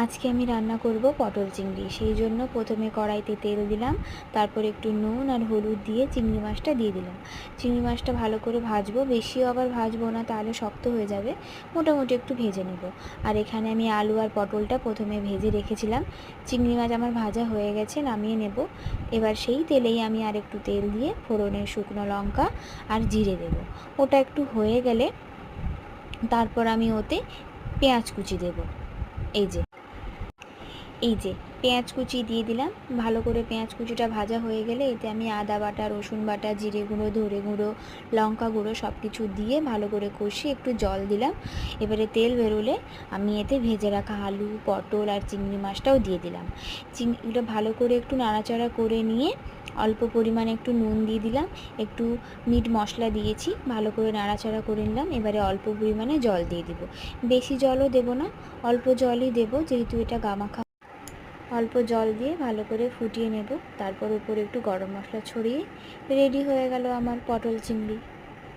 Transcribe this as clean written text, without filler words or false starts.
আজকে আমি রান্না করব পটল চিংড়ি। সেই জন্য প্রথমে কড়াইতে তেল দিলাম, তারপর একটু নুন আর হলুদ দিয়ে চিংড়ি মাছটা দিয়ে দিলাম। চিংড়ি মাছটা ভালো করে ভাজবো, বেশিও আবার ভাজবো না, তাহলে শক্ত হয়ে যাবে। মোটামুটি একটু ভেজে নেব। আর এখানে আমি আলু আর পটলটা প্রথমে ভেজে রেখেছিলাম। চিংড়ি মাছ আমার ভাজা হয়ে গেছে, নামিয়ে নেব। এবার সেই তেলেই আমি আর একটু তেল দিয়ে ফোড়নে শুকনো লঙ্কা আর জিরে দেব। ওটা একটু হয়ে গেলে তারপর আমি ওতে পেঁয়াজ কুচি দেব। এই যে পেঁয়াজ কুচি দিয়ে দিলাম। ভালো করে পেঁয়াজ কুচিটা ভাজা হয়ে গেলে এতে আমি আদা বাটা, রসুন বাটা, জিরে গুঁড়ো, ধনে গুঁড়ো, লঙ্কা গুঁড়ো সব কিছু দিয়ে ভালো করে কষিয়ে একটু জল দিলাম। এবারে তেল বেরোলে আমি এতে ভেজে রাখা আলু, পটল আর চিংড়ি মাছটাও দিয়ে দিলাম। চিংড়িটা ভালো করে একটু নাড়াচাড়া করে নিয়ে অল্প পরিমাণে একটু নুন দিয়ে দিলাম, একটু মিট মশলা দিয়েছি, ভালো করে নাড়াচাড়া করে নিলাম। এবারে অল্প পরিমাণে জল দিয়ে দিব। বেশি জলও দেব না, অল্প জলই দেব, যেহেতু এটা গামাখা। অল্প জল দিয়ে ভালো করে ফুটিয়ে নেব। তারপর উপরে একটু গরম মশলা ছড়িয়ে রেডি হয়ে গেল আমার পটল চিংড়ি।